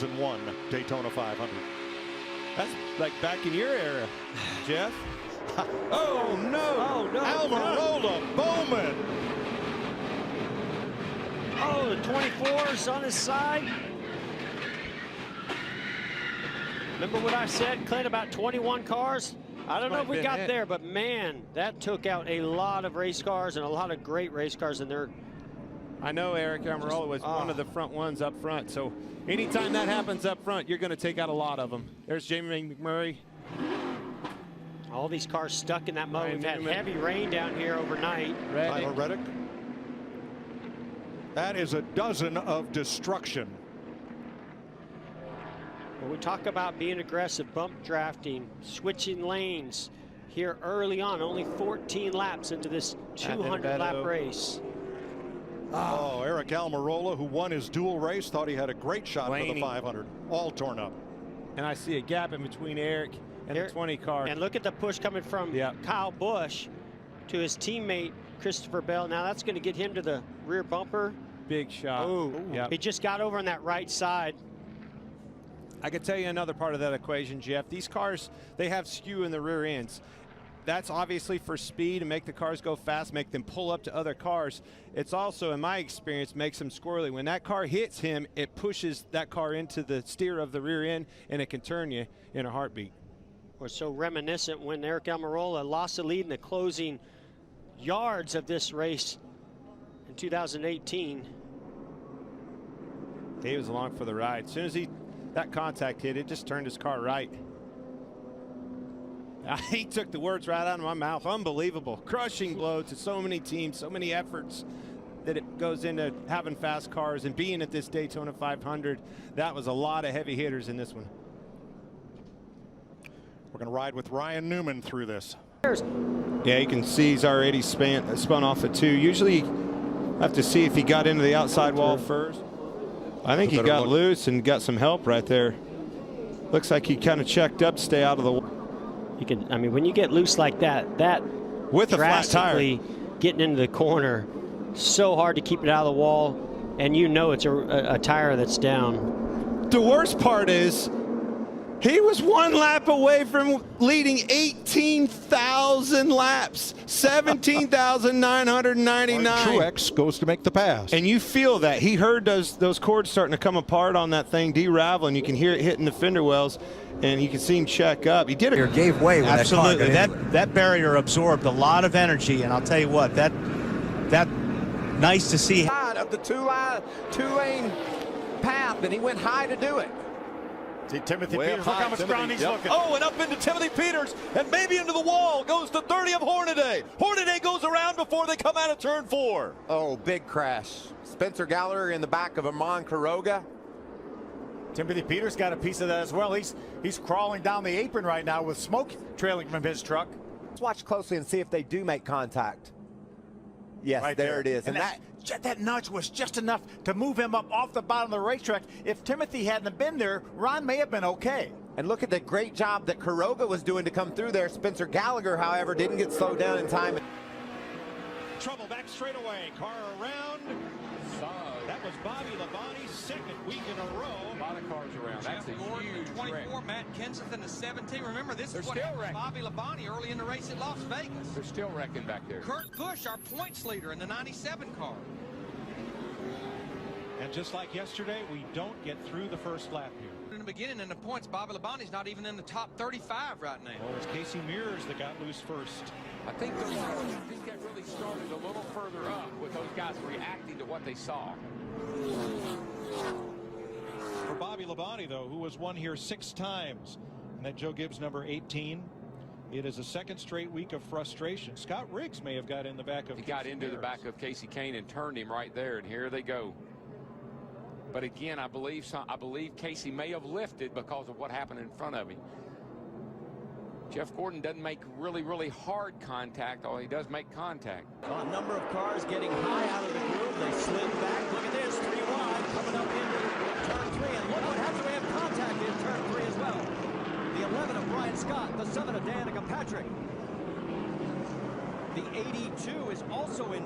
2001 Daytona 500. That's like back in your era, Jeff. Oh no! Oh no! Almirola Bowman. Oh, the 24's on his side. Remember what I said, Clint, about 21 cars? I don't know if we got there, but man, that took out a lot of race cars and a lot of great race cars in there. I know Eric Almirola was one of the front ones up front, so anytime that happens up front, you're going to take out a lot of them. There's Jamie McMurray. All these cars stuck in that mode. We've had heavy rain down here overnight. Tyler Reddick. That is a dozen of destruction. When we talk about being aggressive, bump drafting, switching lanes here early on, only 14 laps into this 200-lap race. Oh, Eric Almirola, who won his dual race, thought he had a great shot for the 500. All torn up. And I see a gap in between Eric and the 20 car. And look at the push coming from Kyle Busch to his teammate Christopher Bell. Now that's going to get him to the rear bumper. Big shot. Oh, he just got over on that right side. I could tell you another part of that equation, Jeff. These cars, they have skew in the rear ends. That's obviously for speed and make the cars go fast, make them pull up to other cars. It's also, in my experience, makes them squirrely. When that car hits him, it pushes that car into the steer of the rear end, and it can turn you in a heartbeat. We're so reminiscent when Eric Almirola lost the lead in the closing yards of this race in 2018. He was along for the ride. As soon as that contact hit, it just turned his car right. He took the words right out of my mouth. Unbelievable. Crushing blow to so many teams, so many efforts that it goes into having fast cars and being at this Daytona 500. That was a lot of heavy hitters in this one. We're going to ride with Ryan Newman through this. Yeah, you can see he's already spun off at 2. Usually have to see if he got into the outside wall first. I think he got loose and got some help right there. Looks like he kind of checked up to stay out of the wall. You can, I mean, when you get loose like that, with a flat tire, getting into the corner, so hard to keep it out of the wall, and you know it's a tire that's down. The worst part is he was 1 lap away from leading 18,000 laps, 17,999. Truex goes to make the pass. And you feel that. He heard those cords starting to come apart on that thing, de-raveling. You can hear it hitting the fender wells, and you can see him check up. He did it. Gave way when absolutely. That barrier absorbed a lot of energy, and I'll tell you what, that nice to see. Of the two-lane path, and he went high to do it. See Timothy Peters, look how much ground he's looking. Oh, and up into Timothy Peters, and maybe into the wall. Goes to 30 of Hornaday. Hornaday goes around before they come out of turn 4. Oh, big crash. Spencer Gallagher in the back of Amon Quiroga. Timothy Peters got a piece of that as well. He's crawling down the apron right now with smoke trailing from his truck. Let's watch closely and see if they do make contact. Yes, right there it is. And that nudge was just enough to move him up off the bottom of the racetrack. If Timothy hadn't been there, Ron may have been okay. And look at the great job that Quiroga was doing to come through there. Spencer Gallagher, however, didn't get slowed down in time. Trouble back straight away. Car around. That was Bobby Labonte's 2nd week in a row. A lot of cars around. That's a huge 24, wreck. Matt Kenseth in the 17. Remember, this is what happened to Bobby Labonte early in the race at Las Vegas. They're still wrecking back there. Kurt Busch, our points leader in the 97 car. And just like yesterday, we don't get through the first lap here. In the beginning, in the points, Bobby Labonte's not even in the top 35 right now. Well, it's Casey Mears that got loose first. I think that really started a little further up with those guys reacting to what they saw. For Bobby Labonte, though, who has won here 6 times, and that Joe Gibbs number 18, it is a 2nd straight week of frustration. Scott Riggs may have got in the back of. He got into the back of Casey Kane and turned him right there, and here they go. But again, I believe Casey may have lifted because of what happened in front of him. Jeff Gordon doesn't make really hard contact, although he does make contact. A number of cars getting high out of the groove. They slid back. Look at this, 3 wide, coming up into turn 3. And look what happens. We have contact in turn 3 as well. The 11 of Brian Scott, the 7 of Danica Patrick. The 82 is also in